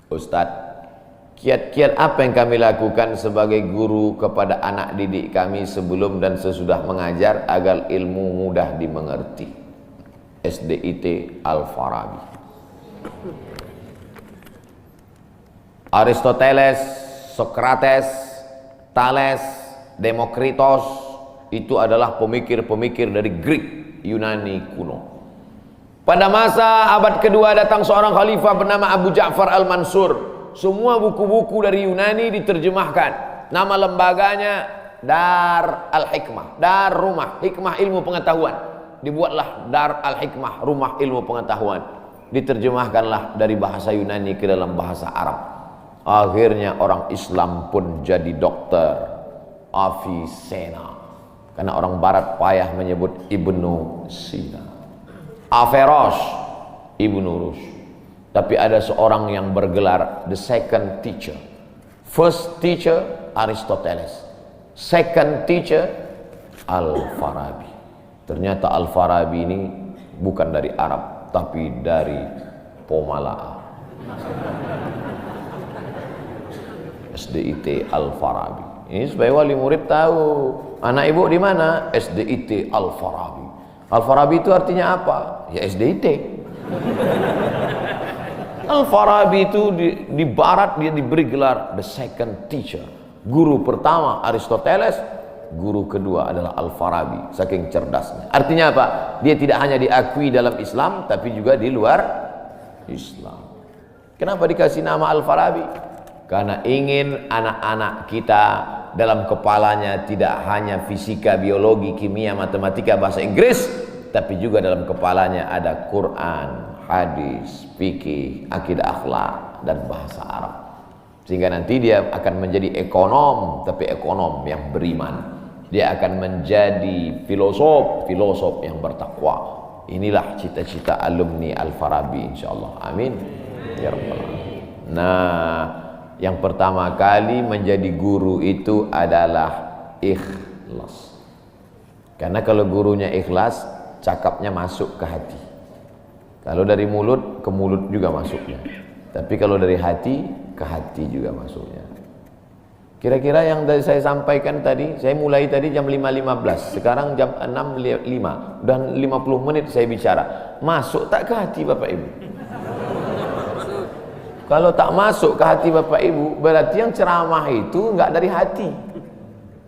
Ustadz, kiat-kiat apa yang kami lakukan sebagai guru kepada anak didik kami sebelum dan sesudah mengajar agar ilmu mudah dimengerti? SDIT Al-Farabi. Aristoteles, Socrates, Thales, Demokritos itu adalah pemikir-pemikir dari Greek, Yunani kuno. Pada masa abad kedua datang seorang khalifah bernama Abu Ja'far Al-Mansur. Semua buku-buku dari Yunani diterjemahkan. Nama lembaganya Dar Al-Hikmah, Dar Rumah Hikmah Ilmu Pengetahuan. Dibuatlah Dar Al-Hikmah, Rumah Ilmu Pengetahuan. Diterjemahkanlah dari bahasa Yunani ke dalam bahasa Arab. Akhirnya orang Islam pun jadi dokter, Avicenna. Karena orang barat payah menyebut Ibnu Sina. Averroes, Ibnu Rushd. Tapi ada seorang yang bergelar the second teacher. First teacher Aristoteles, second teacher Al-Farabi. Ternyata Al-Farabi ini bukan dari Arab, tapi dari Pomalaa. SDIT Al-Farabi. Ini supaya wali murid tahu. Anak ibu di mana? SDIT Al-Farabi. Al-Farabi itu artinya apa? Ya SDIT. Al-Farabi itu di barat dia diberi gelar the second teacher. Guru pertama Aristoteles, guru kedua adalah Al-Farabi, saking cerdasnya. Artinya apa? Dia tidak hanya diakui dalam Islam tapi juga di luar Islam. Kenapa dikasih nama Al-Farabi? Karena ingin anak-anak kita dalam kepalanya tidak hanya fisika, biologi, kimia, matematika, bahasa Inggris, tapi juga dalam kepalanya ada Quran, hadis, fikih, akidah akhlak, dan bahasa Arab. Sehingga nanti dia akan menjadi ekonom, tapi ekonom yang beriman. Dia akan menjadi filosof, filosof yang bertakwa. Inilah cita-cita alumni Al-Farabi insyaallah. Amin ya rabbal alamin. Nah, yang pertama kali menjadi guru itu adalah ikhlas. Karena kalau gurunya ikhlas, cakapnya masuk ke hati. Kalau dari mulut ke mulut juga masuknya. Tapi kalau dari hati ke hati juga masuknya. Kira-kira yang saya sampaikan tadi, saya mulai tadi jam 5.15, sekarang jam 6.05, dan 50 menit saya bicara. Masuk tak ke hati Bapak Ibu? Kalau tak masuk ke hati Bapak Ibu, berarti yang ceramah itu enggak dari hati.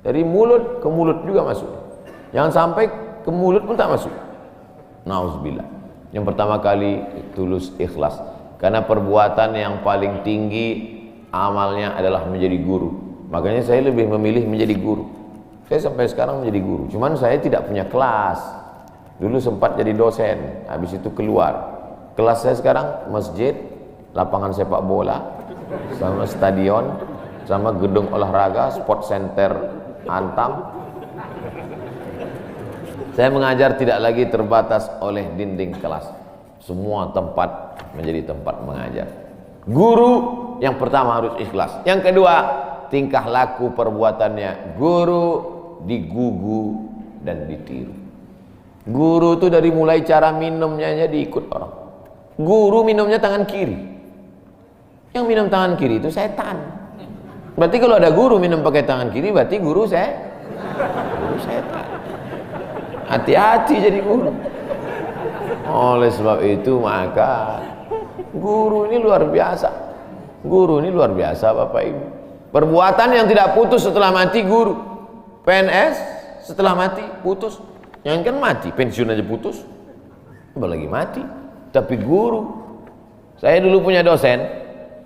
Dari mulut ke mulut juga masuk. Jangan sampai ke mulut pun tak masuk. Nauzubillah. Yang pertama kali tulus ikhlas. Karena perbuatan yang paling tinggi amalnya adalah menjadi guru. Makanya saya lebih memilih menjadi guru. Saya sampai sekarang menjadi guru. Cuman saya tidak punya kelas. Dulu sempat jadi dosen, habis itu keluar. Kelas saya sekarang masjid, lapangan sepak bola, sama stadion, sama gedung olahraga, sport center Antam. Saya mengajar tidak lagi terbatas oleh dinding kelas. Semua tempat menjadi tempat mengajar. Guru yang pertama harus ikhlas. Yang kedua, tingkah laku perbuatannya. Guru digugu dan ditiru. Guru itu dari mulai cara minumnya aja diikut orang. Guru minumnya tangan kiri. Yang minum tangan kiri itu setan. Berarti kalau ada guru minum pakai tangan kiri, berarti guru setan. Hati-hati jadi guru. Oleh sebab itu maka guru ini luar biasa. Guru ini luar biasa Bapak Ibu. Perbuatan yang tidak putus setelah mati guru. PNS setelah mati putus. Yang kan mati, pensiun aja putus. Apalagi mati. Tapi guru. Saya dulu punya dosen.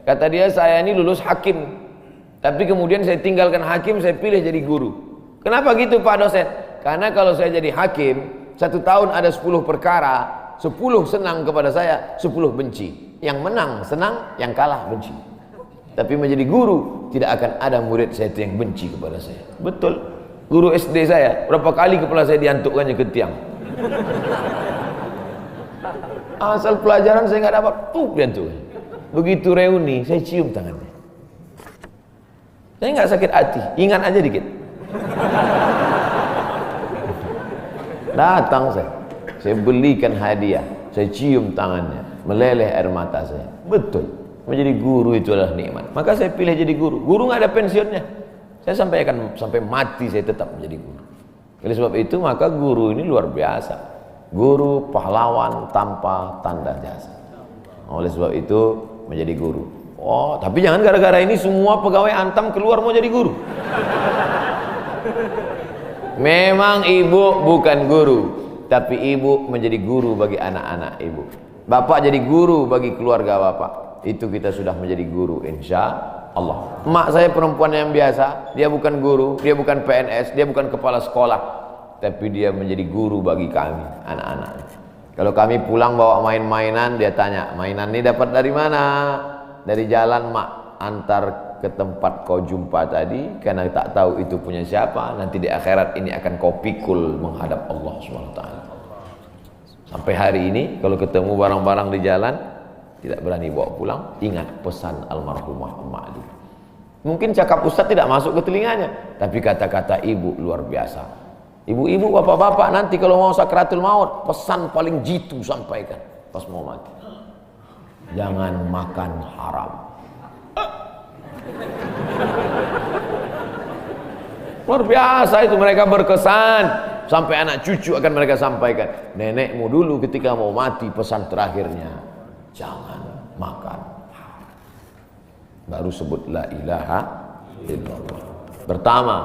Kata dia, saya ini lulus hakim. Tapi kemudian saya tinggalkan hakim, saya pilih jadi guru. Kenapa gitu Pak dosen? Karena kalau saya jadi hakim, 1 tahun ada 10 perkara, 10 senang kepada saya, 10 benci. Yang menang senang, yang kalah benci. Tapi menjadi guru, tidak akan ada murid saya itu yang benci kepada saya. Betul. Guru SD saya, berapa kali kepala saya diantukkannya ke tiang. Asal pelajaran saya nggak dapat, diantuk. Begitu reuni, saya cium tangannya. Saya nggak sakit hati, ingat aja dikit. Datang saya belikan hadiah, saya cium tangannya, meleleh air mata saya. Betul. Menjadi guru itu adalah nikmat. Maka saya pilih jadi guru. Guru nggak ada pensiunnya. Saya sampai mati saya tetap menjadi guru. Oleh sebab itu maka guru ini luar biasa. Guru pahlawan tanpa tanda jasa. Oleh sebab itu menjadi guru. Oh, tapi jangan gara-gara ini semua pegawai Antam keluar mau jadi guru. Memang ibu bukan guru, tapi ibu menjadi guru bagi anak-anak ibu. Bapak jadi guru bagi keluarga bapak. Itu kita sudah menjadi guru insya Allah. Emak saya perempuan yang biasa, dia bukan guru, dia bukan PNS, dia bukan kepala sekolah, tapi dia menjadi guru bagi kami anak-anak. Kalau kami pulang bawa main-mainan, dia tanya, mainan ini dapat dari mana? Dari jalan mak, antar ke tempat kau jumpa tadi, karena tak tahu itu punya siapa. Nanti di akhirat ini akan kau pikul menghadap Allah SWT. Sampai hari ini kalau ketemu barang-barang di jalan tidak berani bawa pulang, ingat pesan almarhumah emak Ali. Mungkin cakap ustaz tidak masuk ke telinganya, tapi kata-kata ibu luar biasa. Ibu-ibu, bapak-bapak, nanti kalau mau sakratul maut, pesan paling jitu sampaikan pas mau mati. Jangan makan haram. Luar biasa itu, mereka berkesan. Sampai anak cucu akan mereka sampaikan. Nenekmu dulu ketika mau mati pesan terakhirnya, jangan makan haram. Baru sebut la ilaha illallah. Pertama,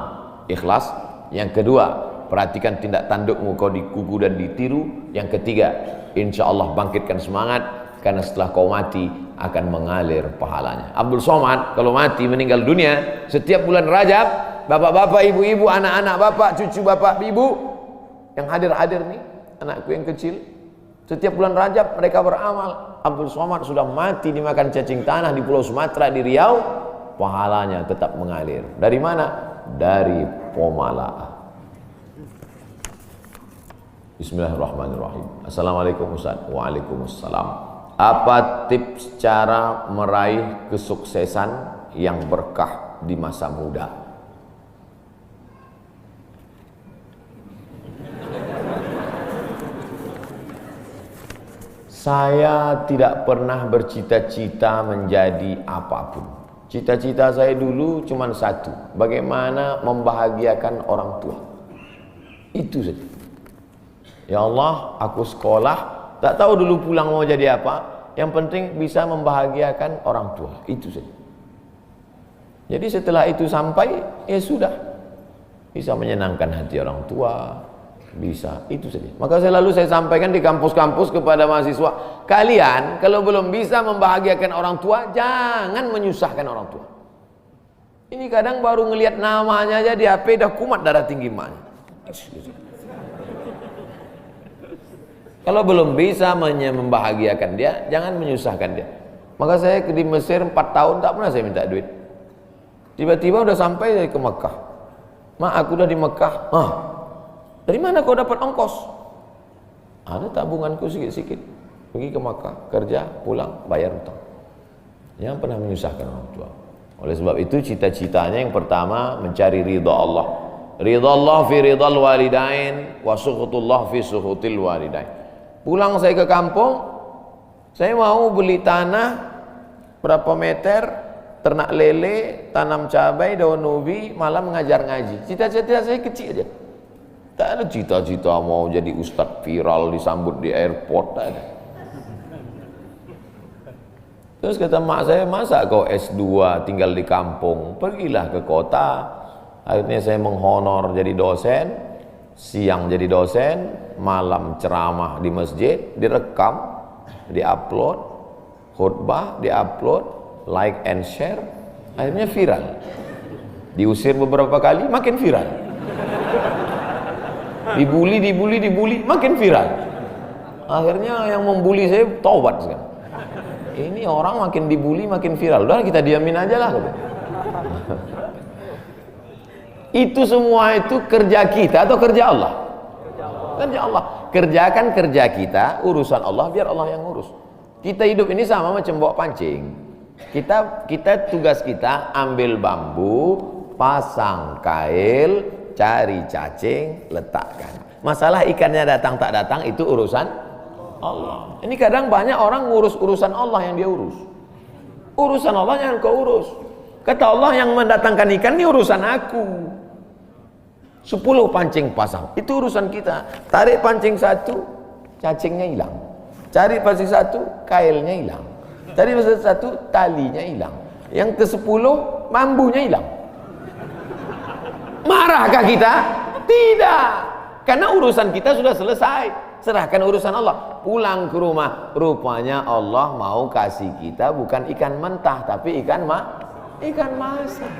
ikhlas. Yang kedua, perhatikan tindak tandukmu, kau dikuku dan ditiru. Yang ketiga, insya Allah bangkitkan semangat, karena setelah kau mati akan mengalir pahalanya. Abdul Somad kalau mati meninggal dunia, setiap bulan Rajab, bapak-bapak, ibu-ibu, anak-anak bapak, cucu bapak, ibu yang hadir-hadir nih, anakku yang kecil, setiap bulan Rajab mereka beramal. Abdul Somad sudah mati dimakan cacing tanah di Pulau Sumatera, di Riau, pahalanya tetap mengalir. Dari mana? Dari Pomala. Bismillahirrahmanirrahim. Assalamualaikum Ustaz. Waalaikumsalam. Apa tips cara meraih kesuksesan yang berkah di masa muda? Saya tidak pernah bercita-cita menjadi apapun. Cita-cita saya dulu cuma satu, bagaimana membahagiakan orang tua. Itu saja. Ya Allah, aku sekolah, tak tahu dulu pulang mau jadi apa, yang penting bisa membahagiakan orang tua. Itu saja. Jadi setelah itu sampai, ya sudah, bisa menyenangkan hati orang tua, bisa, itu saja. Maka selalu saya sampaikan di kampus-kampus kepada mahasiswa, kalian kalau belum bisa membahagiakan orang tua, jangan menyusahkan orang tua. Ini kadang baru ngelihat namanya aja di HP dah kumat darah tinggi emaknya. Kalau belum bisa membahagiakan dia, jangan menyusahkan dia. Maka saya di Mesir 4 tahun tak pernah saya minta duit. Tiba-tiba udah sampai ke Mekah. Mak, aku udah di Mekah. Dari mana kau dapat ongkos? Ada tabunganku sikit-sikit. Pergi ke Makkah, kerja, pulang, bayar hutang. Jangan pernah menyusahkan orang tua. Oleh sebab itu cita-citanya yang pertama mencari ridha Allah. Ridha Allah fi ridhal walidain wa sukhutullah fi sukhutil walidain. Pulang saya ke kampung, saya mau beli tanah berapa meter, ternak lele, tanam cabai, daun ubi, malam mengajar ngaji. Cita-cita saya kecil aja. Tak ada cita-cita mau jadi ustadz viral disambut di airport, tak ada. Terus kata mak saya, masa kau S2 tinggal di kampung, pergilah ke kota. Akhirnya saya menghonor jadi dosen, siang jadi dosen, malam ceramah di masjid, direkam, diupload, khutbah diupload, like and share, akhirnya viral. Diusir beberapa kali, makin viral. Dibully, makin viral. Akhirnya yang membuli saya taubat sekarang. Ini orang makin dibully makin viral. Udah kita diamin aja lah. Itu semua itu kerja kita atau kerja Allah? Kerja Allah. Kerjakan kerja kita, urusan Allah biar Allah yang urus. Kita hidup ini sama macam bawa pancing. Kita tugas kita ambil bambu, pasang kail, cari cacing, letakkan. Masalah ikannya datang tak datang itu urusan Allah. Ini kadang banyak orang ngurus urusan Allah yang dia urus. Urusan Allah jangan kau urus. Kata Allah, yang mendatangkan ikan ini urusan aku. 10 pancing pasang, itu urusan kita. Tarik pancing 1, cacingnya hilang. Cari pancing 1, kailnya hilang. Cari pancing 1, talinya hilang. Yang ke-10, bambunya hilang. Marahkah kita? Tidak. Karena urusan kita sudah selesai. Serahkan urusan Allah. Pulang ke rumah, rupanya Allah mau kasih kita bukan ikan mentah, tapi ikan masak.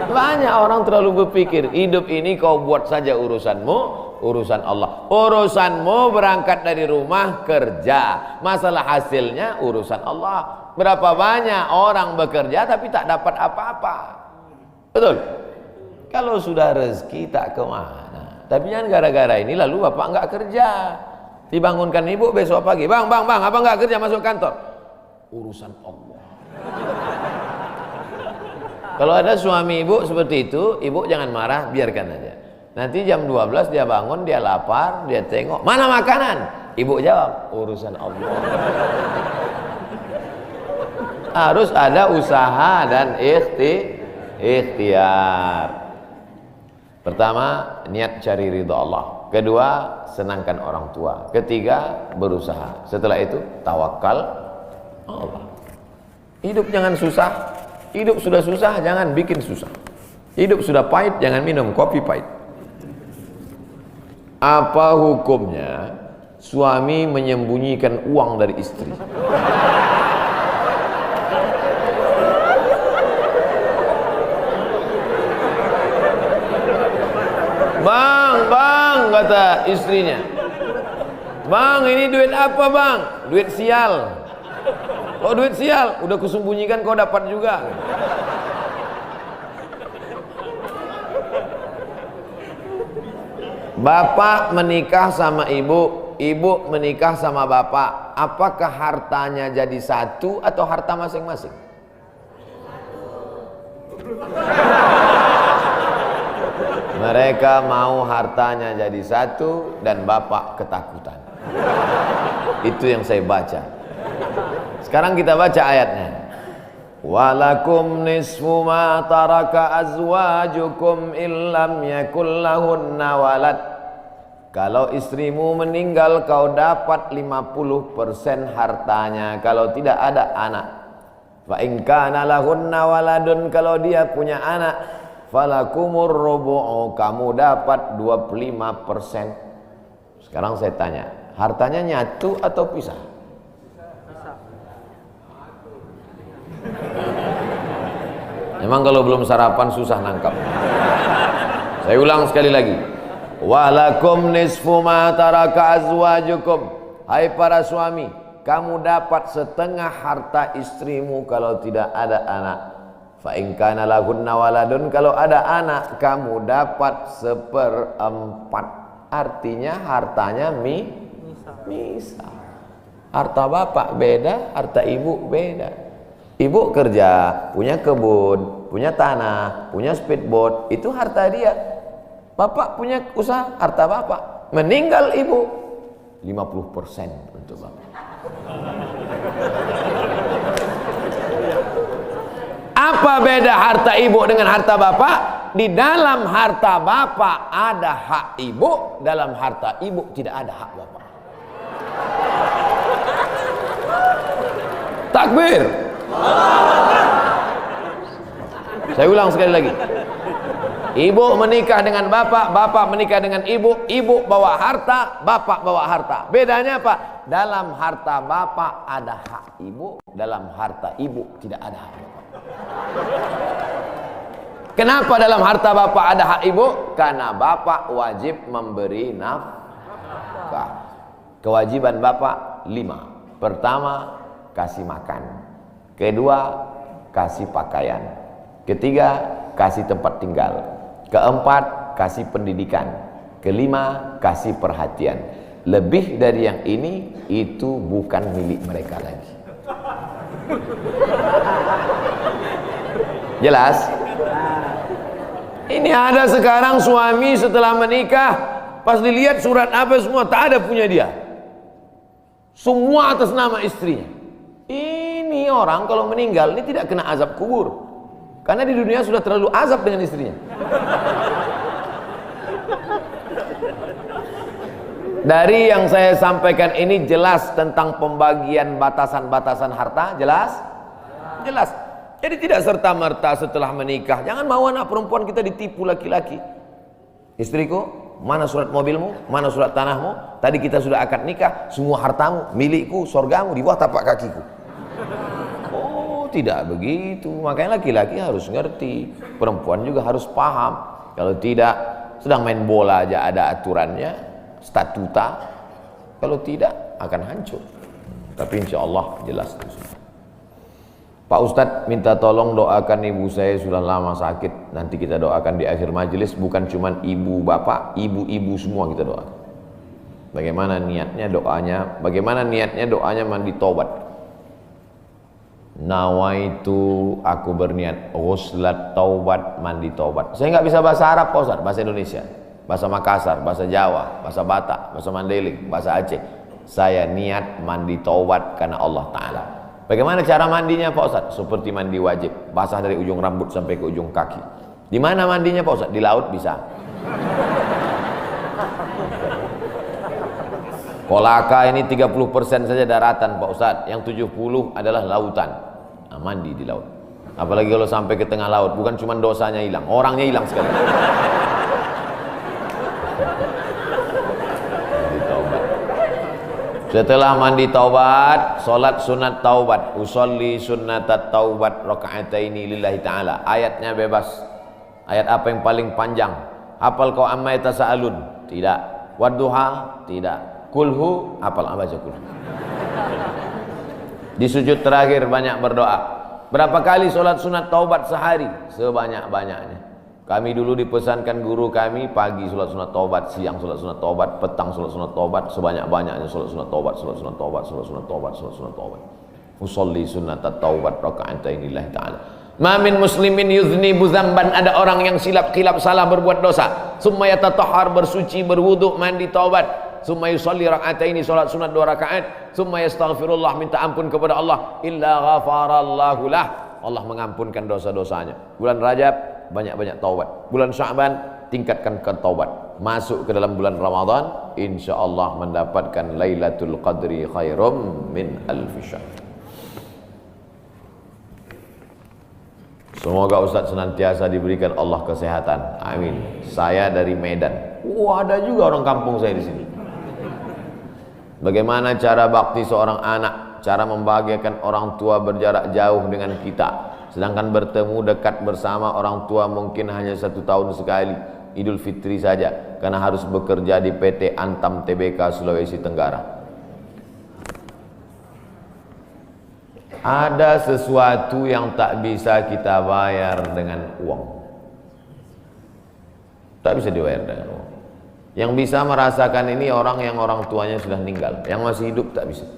Banyak orang terlalu berpikir hidup ini kau buat saja urusanmu, urusan Allah. Urusanmu berangkat dari rumah kerja, masalah hasilnya urusan Allah. Berapa banyak orang bekerja tapi tak dapat apa-apa. Betul? Kalau sudah rezeki tak kemana. Tapi jangan gara-gara ini lalu bapak enggak kerja. Dibangunkan ibu besok pagi, bang, abang enggak kerja, masuk kantor. Urusan Allah. Kalau ada suami ibu seperti itu, ibu jangan marah, biarkan aja. Nanti jam 12 dia bangun, dia lapar, dia tengok, mana makanan? Ibu jawab, urusan Allah. Harus ada usaha dan ikhtiar. Pertama, niat cari ridha Allah. Kedua, senangkan orang tua. Ketiga, berusaha. Setelah itu, tawakal Allah. Hidup jangan susah. Hidup sudah susah, jangan bikin susah. Hidup sudah pahit, jangan minum kopi pahit. Apa hukumnya suami menyembunyikan uang dari istri? Bang, kata istrinya. Bang, ini duit apa bang? Duit sial. Oh, duit sial, udah kusembunyikan kau dapat juga. Bapak menikah sama ibu, ibu menikah sama bapak. Apakah hartanya jadi satu atau harta masing-masing? Mereka mau hartanya jadi satu dan bapak ketakutan. Itu yang saya baca. Sekarang kita baca ayatnya. Walakum nisfu ma taraka azwajukum illam yakul lahunna walad. Kalau istrimu meninggal kau dapat 50% hartanya kalau tidak ada anak. Fa in kana lahunna waladun, kalau dia punya anak, falakumur rubu'u, kamu dapat 25%. Sekarang saya tanya, hartanya nyatu atau pisah? Memang kalau belum sarapan susah nangkap. Saya ulang sekali lagi. Walakum nisfu ma taraka azwajukum. Hai para suami, kamu dapat setengah harta istrimu kalau tidak ada anak. Fa in kana lahunna waladun, kalau ada anak kamu dapat 1/4. Artinya hartanya misal. Harta bapak beda, harta ibu beda. Ibu kerja, punya kebun, punya tanah, punya speedboat, itu harta dia. Bapak punya usaha, harta bapak. Meninggal ibu, 50% untuk bapak. Apa beda harta ibu dengan harta bapak? Di dalam harta bapak ada hak ibu, dalam harta ibu tidak ada hak bapak. Takbir. Saya ulang sekali lagi. Ibu menikah dengan bapak, bapak menikah dengan ibu, ibu bawa harta, bapak bawa harta. Bedanya apa? Dalam harta bapak ada hak ibu, dalam harta ibu tidak ada hak bapak. Kenapa dalam harta bapak ada hak ibu? Karena bapak wajib memberi nafkah. Kewajiban bapak 5. Pertama, kasih makan. Kedua, kasih pakaian. Ketiga, kasih tempat tinggal. Keempat, kasih pendidikan. Kelima, kasih perhatian. Lebih dari yang ini, itu bukan milik mereka lagi. Jelas? Ini ada sekarang suami setelah menikah, pas dilihat surat apa semua tak ada punya dia. Semua atas nama istrinya. Ini orang kalau meninggal ini tidak kena azab kubur. Karena di dunia sudah terlalu azab dengan istrinya. Dari yang saya sampaikan ini jelas tentang pembagian batasan-batasan harta, jelas? Jelas. Jadi tidak serta-merta setelah menikah, jangan mau anak perempuan kita ditipu laki-laki. Istriku, mana surat mobilmu, mana surat tanahmu, tadi kita sudah akad nikah, semua hartamu, milikku, surgamu di bawah tapak kakiku. Oh, tidak begitu. Makanya laki-laki harus ngerti, perempuan juga harus paham. Kalau tidak, sedang main bola aja ada aturannya, statuta. Kalau tidak akan hancur. Tapi insya Allah jelas itu. Pak Ustadz minta tolong doakan ibu saya sudah lama sakit. Nanti kita doakan di akhir majelis. Bukan cuma ibu bapak, ibu-ibu semua kita doakan. Bagaimana niatnya doanya? Bagaimana niatnya doanya mandi taubat? Nawaitu, aku berniat ghuslat taubat, mandi taubat. Saya nggak bisa bahasa Arab Pak Ustadz, bahasa Indonesia, bahasa Makassar, bahasa Jawa, bahasa Batak, bahasa Mandailing, bahasa Aceh. Saya niat mandi taubat karena Allah Ta'ala. Bagaimana cara mandinya Pak Ustadz? Seperti mandi wajib, basah dari ujung rambut sampai ke ujung kaki. Di mana mandinya Pak Ustadz? Di laut bisa. Kolaka ini 30% saja daratan Pak Ustadz, yang 70 adalah lautan. Nah, mandi di laut. Apalagi kalau sampai ke tengah laut, bukan cuma dosanya hilang, orangnya hilang sekali. Setelah mandi taubat, solat sunat taubat, usolli sunnatat taubat raka'ataini lillahi ta'ala. Ayatnya bebas. Ayat apa yang paling panjang? Hafal kau amma yatasaalun? Tidak. Wadduha? Tidak. Kulhu? Hafal, baca kulhu. Di sujud terakhir banyak berdoa. Berapa kali solat sunat taubat sehari? Sebanyak-banyaknya. Kami dulu dipesankan guru kami, pagi sholat sunat taubat, siang sholat sunat taubat, petang sholat sunat taubat, sebanyak-banyaknya sholat sunat taubat, sholat sunat taubat, sholat sunat taubat, sholat sunat taubat. Usolli sunnatat taubat raka'atain lillahi ta'ala. Ma min muslimin yudhnibu dzamban, ada orang yang silap salah berbuat dosa, summa yatatahhar, bersuci, berwudu, mandi taubat, summa yusolli raka'ataini, sholat sunat 2 rakaat, summa yastaghfirullah, minta ampun kepada Allah, illa ghafarallahu lah, Allah mengampunkan dosa-dosanya. Bulan Rajab banyak-banyak taubat. Bulan Sya'ban tingkatkan ke taubat. Masuk ke dalam bulan Ramadan, insyaallah mendapatkan Lailatul Qadri khairum min alfi syahr. Semoga Ustaz senantiasa diberikan Allah kesehatan. Amin. Saya dari Medan. Ada juga orang kampung saya di sini. Bagaimana cara bakti seorang anak? Cara membahagiakan orang tua berjarak jauh dengan kita. Sedangkan bertemu dekat bersama orang tua mungkin hanya 1 tahun sekali, Idul Fitri saja, karena harus bekerja di PT Antam Tbk Sulawesi Tenggara. Ada sesuatu yang tak bisa kita bayar dengan uang. Tak bisa dibayar dengan uang. Yang bisa merasakan ini orang yang orang tuanya sudah meninggal. Yang masih hidup tak bisa.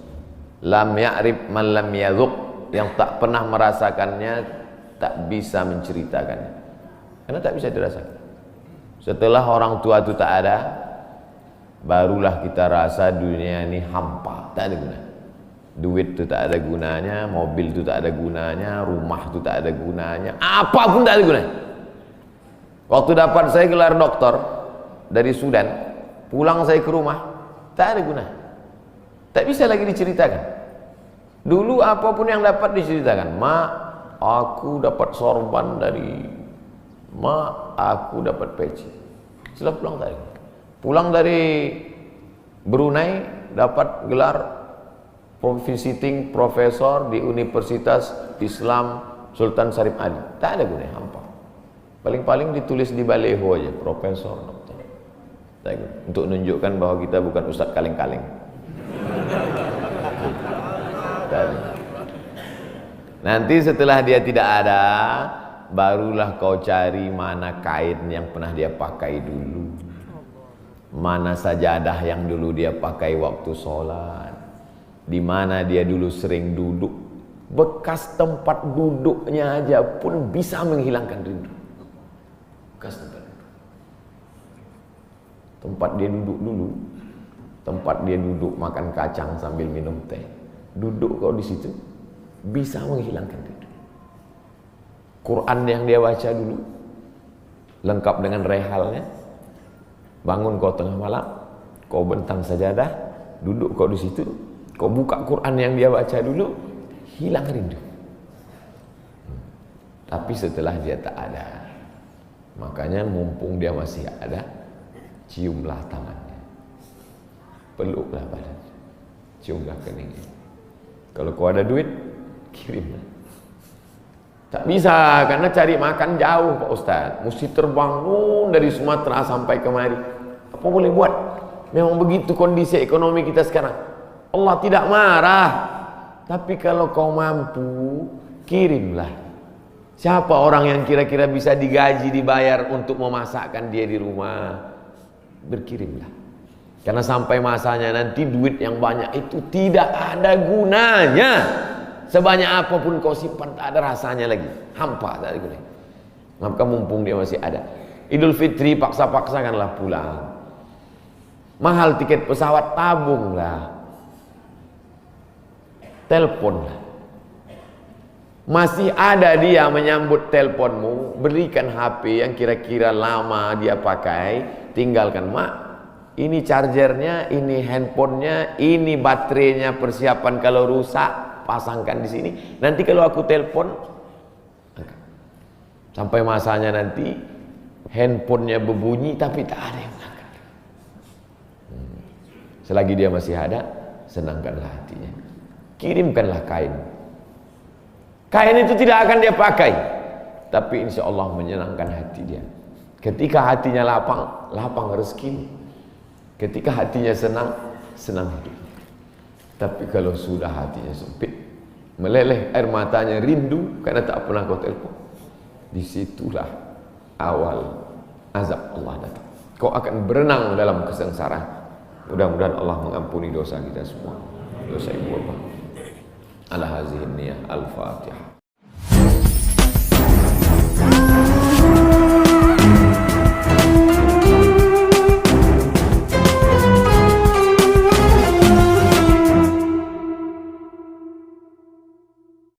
Lam ya'rif man lam yadhuq. Yang tak pernah merasakannya tak bisa menceritakannya, karena tak bisa dirasakan. Setelah orang tua itu tak ada, barulah kita rasa dunia ini hampa, tak ada guna. Duit itu tak ada gunanya, mobil itu tak ada gunanya, rumah itu tak ada gunanya, apapun tak ada gunanya. Waktu dapat saya gelar doktor dari Sudan, pulang saya ke rumah, tak ada gunanya, tak bisa lagi diceritakan. Dulu apapun yang dapat diceritakan, mak, aku dapat sorban dari mak, aku dapat peci. Setelah pulang dari Brunei, dapat gelar visiting profesor di Universitas Islam Sultan Syarif Ali. Tak ada gunanya, hampa. Paling-paling ditulis di baleho aja, profesor, dokter. Untuk menunjukkan bahwa kita bukan ustadz kaleng-kaleng. Nanti setelah dia tidak ada, barulah kau cari mana kain yang pernah dia pakai dulu, mana sajadah yang dulu dia pakai waktu sholat, di mana dia dulu sering duduk. Bekas tempat duduknya aja pun bisa menghilangkan rindu. Bekas tempat dia duduk dulu, tempat dia duduk makan kacang sambil minum teh. Duduk kau di situ bisa menghilangkan rindu. Quran yang dia baca dulu lengkap dengan rehalnya. Bangun kau tengah malam, kau bentang sajadah, duduk kau di situ, kau buka Quran yang dia baca dulu, hilang rindu. Tapi setelah dia tak ada, makanya mumpung dia masih ada, ciumlah tangannya, peluklah badannya, ciumlah keningnya. Kalau kau ada duit, kirimlah. Tak bisa, karena cari makan jauh Pak Ustaz, mesti terbang dari Sumatera sampai kemari. Apa boleh buat? Memang begitu kondisi ekonomi kita sekarang. Allah tidak marah, tapi kalau kau mampu, kirimlah. Siapa orang yang kira-kira bisa digaji, dibayar untuk memasakkan dia di rumah? Berkirimlah. Karena sampai masanya nanti duit yang banyak itu tidak ada gunanya. Sebanyak apapun kau simpan tak ada rasanya lagi. Hampa tak ada gunanya. Maka mumpung dia masih ada. Idul Fitri paksa-paksakanlah pulang. Mahal tiket pesawat, tabunglah. Teleponlah. Masih ada dia menyambut teleponmu, berikan HP yang kira-kira lama dia pakai, tinggalkan. Mak, ini chargernya, ini handphonenya, ini baterainya, persiapan kalau rusak, pasangkan di sini. Nanti kalau aku telepon, sampai masanya nanti handphonenya berbunyi tapi tak ada yang angkat. Selagi dia masih ada, senangkanlah hatinya. Kirimkanlah kain. Kain itu tidak akan dia pakai, tapi insya Allah menyenangkan hati dia. Ketika hatinya lapang, lapang rezeki. Ketika hatinya senang, senang hidup. Tapi kalau sudah hatinya sempit, meleleh air matanya, rindu karena tak pernah kau telepon, disitulah awal azab Allah datang. Kau akan berenang dalam kesengsaraan. Mudah-mudahan Allah mengampuni dosa kita semua, dosa ibu bapa. Ala hazihi niyah al-Fatihah.